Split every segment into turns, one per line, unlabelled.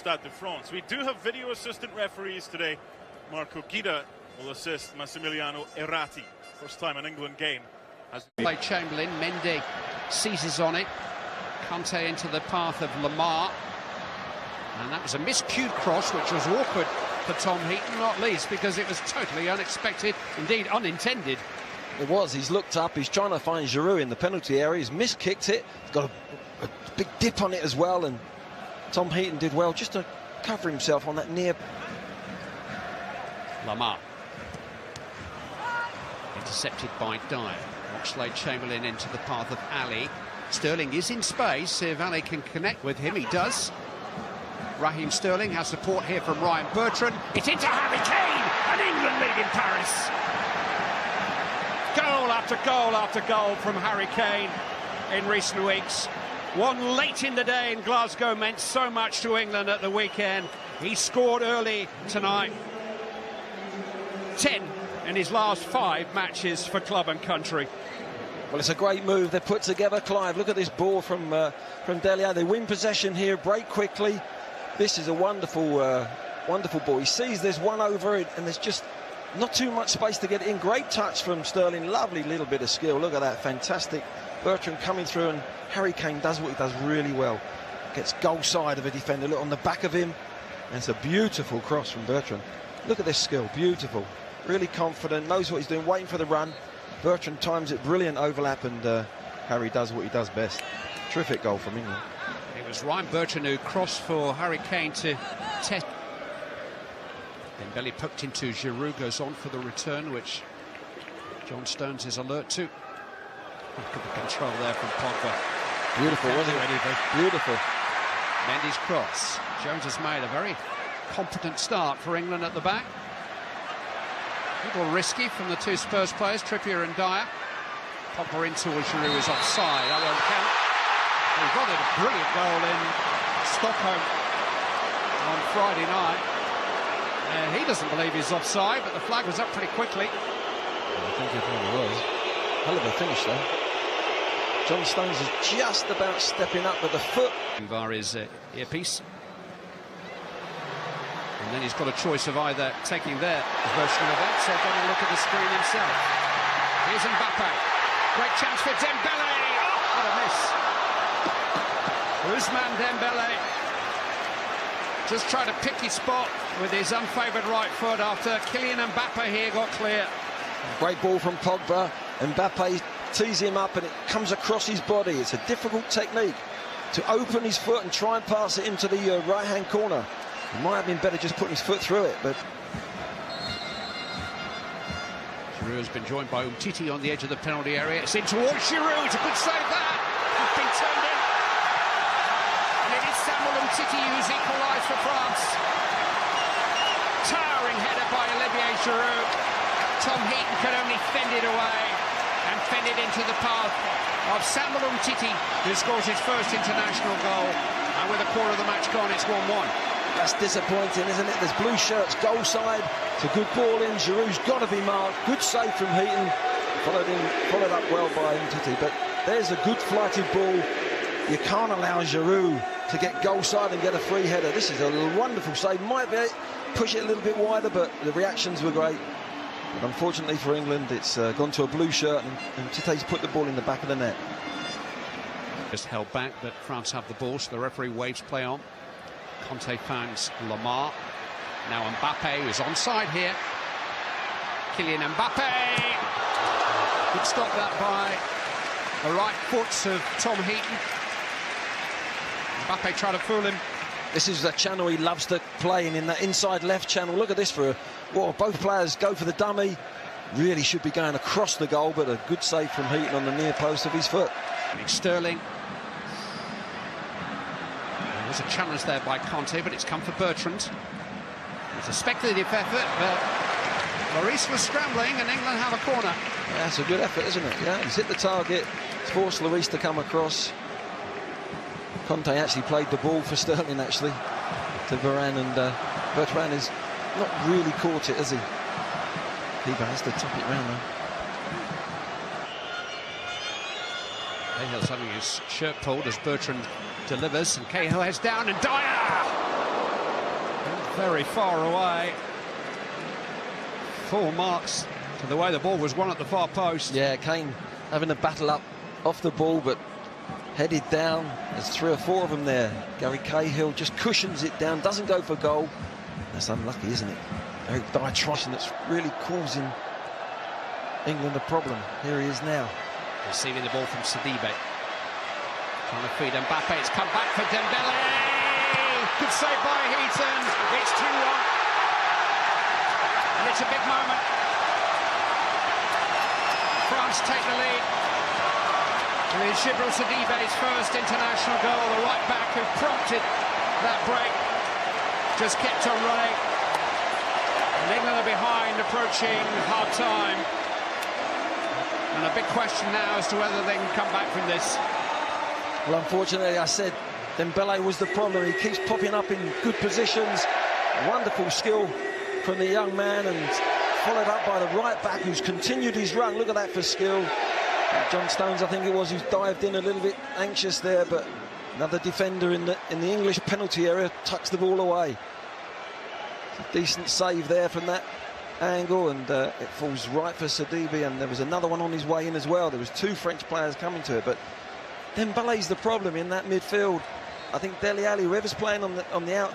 Stade de France. We do have video assistant referees today. Marco Guida will assist Massimiliano Errati. First time an England game.
Play Chamberlain, Mendy seizes on it. Conte into the path of Lamar. And that was a miscued cross, which was awkward for Tom Heaton, not least because it was totally unexpected, indeed unintended.
It was. He's looked up, he's trying to find Giroud in the penalty area, he's miskicked it, he's got a big dip on it as well, and Tom Heaton did well just to cover himself on that near.
Lamar. Intercepted by Dyer. Oxlade-Chamberlain into the path of Ali. Sterling is in space, if Ali can connect with him, he does. Raheem Sterling has support here from Ryan Bertrand. It's into Harry Kane, and England lead in Paris. Goal after goal after goal from Harry Kane in recent weeks. One late in the day in Glasgow meant so much to England at the weekend. He scored early tonight. 10 in his last 5 matches for club and country.
Well, it's a great move they've put together, Clive. Look at this ball from Dele Alli. They win possession here, break quickly. This is a wonderful, wonderful ball. He sees there's one over it, and there's just not too much space to get it in. Great touch from Sterling. Lovely little bit of skill. Look at that, fantastic. Bertrand coming through, and Harry Kane does what he does really well. Gets goal side of a defender. Look on the back of him. And it's a beautiful cross from Bertrand. Look at this skill, beautiful. Really confident, knows what he's doing, waiting for the run. Bertrand times it, brilliant overlap, and Harry does what he does best. Terrific goal from England.
It was Ryan Bertrand who crossed for Harry Kane to test. Dembele poked into Giroud, goes on for the return, which John Stones is alert to. Look at the control there from Pogba.
Beautiful, wasn't it? Beautiful.
Mendy's cross. Jones has made a very competent start for England at the back. A little risky from the two Spurs players, Trippier and Dyer. Pogba into Giroud is offside. That won't count. He got a brilliant goal in Stockholm on Friday night. He doesn't believe he's offside, but the flag was up pretty quickly.
I think it probably was. Hell of a finish though. John Stones is just about stepping up with the foot.
Via his earpiece. And then he's got a choice of either taking their version of events or going to look at the screen himself. Here's Mbappe. Great chance for Dembele. Oh, what a miss. Ousmane Dembele just trying to pick his spot with his unfavoured right foot after Kylian Mbappe here got clear.
Great ball from Pogba. Mbappe tees him up and it comes across his body. It's a difficult technique to open his foot and try and pass it into the right-hand corner. It might have been better just putting his foot through it, but...
Giroud has been joined by Umtiti on the edge of the penalty area. It's in towards Giroud. It's a good save there. It's been turned in. And it is Samuel Umtiti who's equalised for France. Towering header by Olivier Giroud. Tom Heaton could only fend it away and fend it into the path of Samuel Umtiti, who scores his first international goal. And with a quarter of the match gone, it's 1-1.
That's disappointing, isn't it? There's blue shirts, goal side. It's a good ball in. Giroud's got to be marked. Good save from Heaton. Followed up well by Umtiti. But there's a good flighted ball. You can't allow Giroud to get goal side and get a free header. This is a wonderful save. Might be push it a little bit wider, but the reactions were great. But unfortunately for England, it's gone to a blue shirt, and Umtiti's put the ball in the back of the net.
Just held back, but France have the ball, so the referee waves play on. Conte finds Lamar. Now Mbappe is onside here. Kylian Mbappe. Good stop that by the right foot of Tom Heaton. Mbappe tried to fool him.
This is a channel he loves to play in that inside left channel. Look at this both players go for the dummy. Really should be going across the goal, but a good save from Heaton on the near post of his foot.
Sterling. There was a challenge there by Conte, but it's come for Bertrand. It's a speculative effort, but Lloris was scrambling and England have a corner.
Yeah, that's a good effort, isn't it? Yeah, he's hit the target. It's forced Lloris to come across. Conte actually played the ball for Sterling, actually, to Varane, and Bertrand has not really caught it, has he? Heba has to top it round, though.
Cahill's having his shirt pulled as Bertrand delivers, and Cahill heads down, and Dyer! very far away. Full marks to the way the ball was won at the far post.
Yeah, Kane having a battle up off the ball, but headed down. There's 3 or 4 of them there. Gary Cahill just cushions it down, doesn't go for goal. That's unlucky, isn't it? Eric Dyer trying, that's really causing England a problem. Here he is now.
Receiving the ball from Sidibe. Trying to feed Mbappe. It's come back for Dembele. Good save by Heaton. It's 2-1. And it's a big moment. France take the lead. And it's Djibril Sidibe's first international goal. The right back who prompted that break just kept on running. And England are behind, approaching half-time. And a big question now as to whether they can come back from this.
Well, unfortunately, I said Dembele was the problem. He keeps popping up in good positions. Wonderful skill from the young man, and followed up by the right back who's continued his run. Look at that for skill. John Stones, I think it was, who's dived in a little bit anxious there, but another defender in the English penalty area tucks the ball away. A decent save there from that angle, and it falls right for Sidibe, and there was another one on his way in as well. There was 2 French players coming to it, but Dembele's the problem in that midfield. I think Dele Alli, whoever's playing on the out.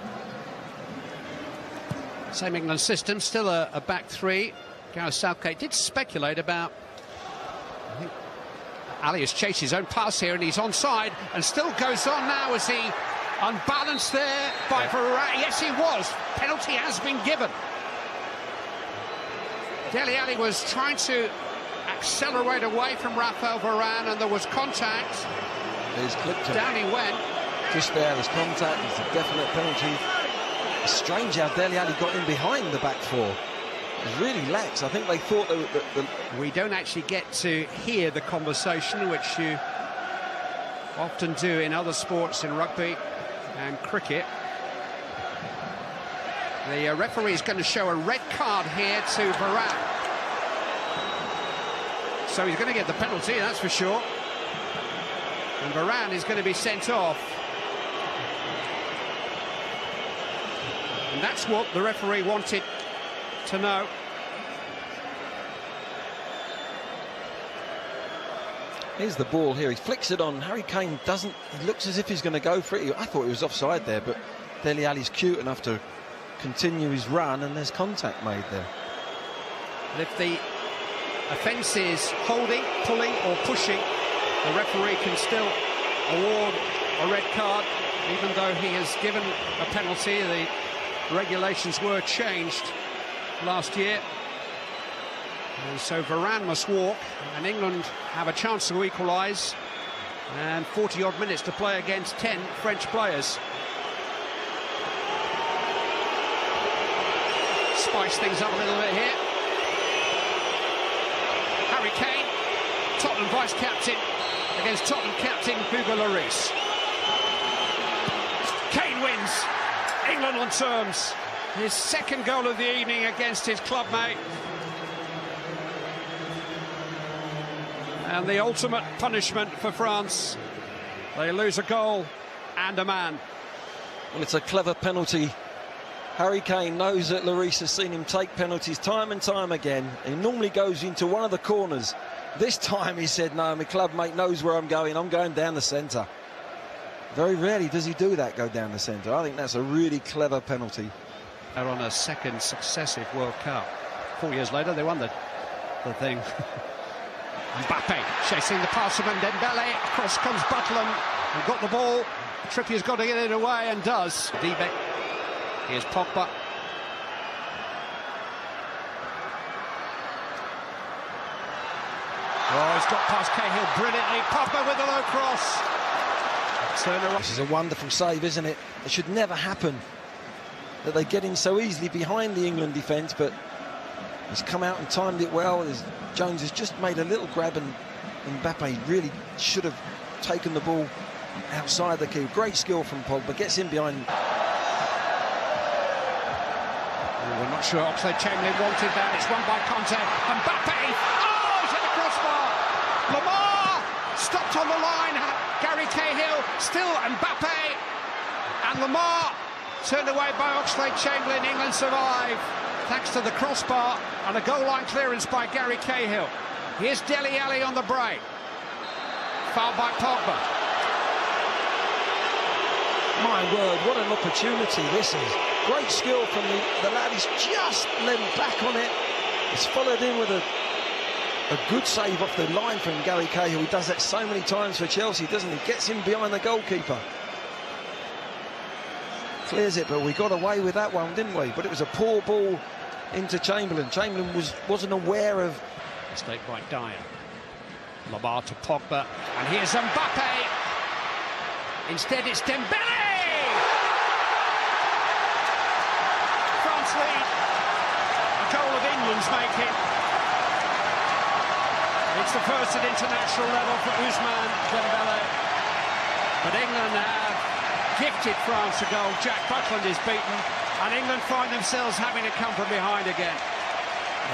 Same England system, still a back 3. Gareth Southgate did speculate about, I think Ali has chased his own pass here, and he's onside, and still goes on now as he unbalanced there by Varane. Yes, he was. Penalty has been given. Dele Alli was trying to accelerate away from Raphael Varane, and there was contact.
He's clipped him.
Down he went.
Just there's contact. It's a definite penalty. It's strange how Dele Alli got in behind the back 4. It's really lax. I think they thought that
we don't actually get to hear the conversation, which you often do in other sports, in rugby and cricket. The referee is going to show a red card here to Varane. So he's going to get the penalty, that's for sure. And Varane is going to be sent off. And that's what the referee wanted to know.
Here's the ball here. He flicks it on. Harry Kane doesn't. He looks as if he's going to go for it. I thought he was offside there, but Dele Alli's cute enough to continue his run, and there's contact made there.
And if the offence is holding, pulling or pushing, the referee can still award a red card, even though he has given a penalty. The regulations were changed last year, and so Varane must walk, and England have a chance to equalise, and 40-odd minutes to play against 10 French players. Spice things up a little bit here. Harry Kane, Tottenham vice-captain, against Tottenham captain Hugo Lloris. Kane wins. England on terms. His second goal of the evening against his clubmate. And the ultimate punishment for France. They lose a goal and a man.
Well, it's a clever penalty. Harry Kane knows that Lloris has seen him take penalties time and time again. He normally goes into one of the corners. This time he said, no, my clubmate knows where I'm going down the centre. Very rarely does he do that, go down the centre. I think that's a really clever penalty.
They're on a second successive World Cup. 4 years later, they won the thing. Mbappe chasing the pass from Dembele. Across comes Butland. And got the ball. Trippier's got to get it away, and does. Debe. Here's Pogba. Oh, he's got past Cahill brilliantly. Pogba with a low cross.
This is a wonderful save, isn't it? It should never happen that they get in so easily behind the England defence, but he's come out and timed it well. Jones has just made a little grab, and Mbappe really should have taken the ball outside the key. Great skill from Pogba. Gets in behind.
We're not sure Oxlade-Chamberlain wanted that. It's won by Conte. Mbappe! Oh, he's hit the crossbar! Lamar stopped on the line. Gary Cahill, still Mbappe. And Lamar Turned away by Oxlade-Chamberlain. England survive thanks to the crossbar and a goal line clearance by Gary Cahill. Here's Dele Alli on the break. Fouled by Pogba.
My word, what an opportunity this is. Great skill from the lad. He's just leant back on it. It's followed in with a good save off the line from Gary Cahill. He does that so many times for Chelsea, doesn't he? Gets him behind the goalkeeper. Clears it, but we got away with that one, didn't we? But it was a poor ball into Chamberlain. Chamberlain wasn't aware of...
Mistake by Dyer. Lamar to Pogba. And here's Mbappe. Instead, it's Dembele! France lead. A goal of England's making. It's the first at international level for Ousmane Dembele. But England have gifted France a goal. Jack Butland is beaten, and England find themselves having to come from behind again.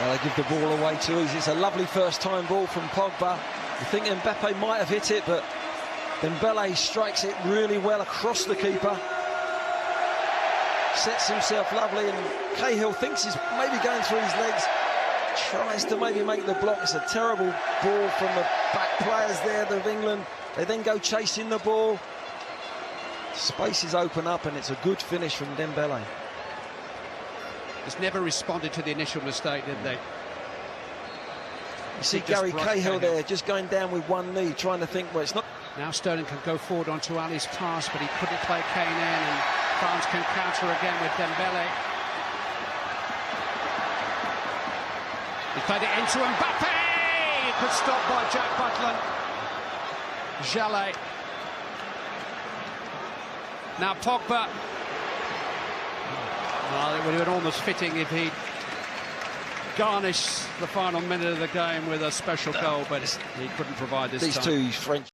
They give the ball away too easy. It's a lovely first-time ball from Pogba. You think Mbappe might have hit it, but Dembele strikes it really well across the keeper. Sets himself lovely, and Cahill thinks he's maybe going through his legs. Tries to maybe make the block. It's a terrible ball from the back players there of England. They then go chasing the ball. Spaces open up, and it's a good finish from Dembele.
Just never responded to the initial mistake, did they?
You see Gary Cahill there, just going down with one knee, trying to think, well, it's not...
Now Sterling can go forward onto Ali's pass, but he couldn't play Kane in, and France can counter again with Dembele. He played it into Mbappe! Good stop by Jack Butland. Jallet. Now Pogba. Well, it would have been almost fitting if he'd garnished the final minute of the game with a special goal, but he couldn't provide this time.
These two French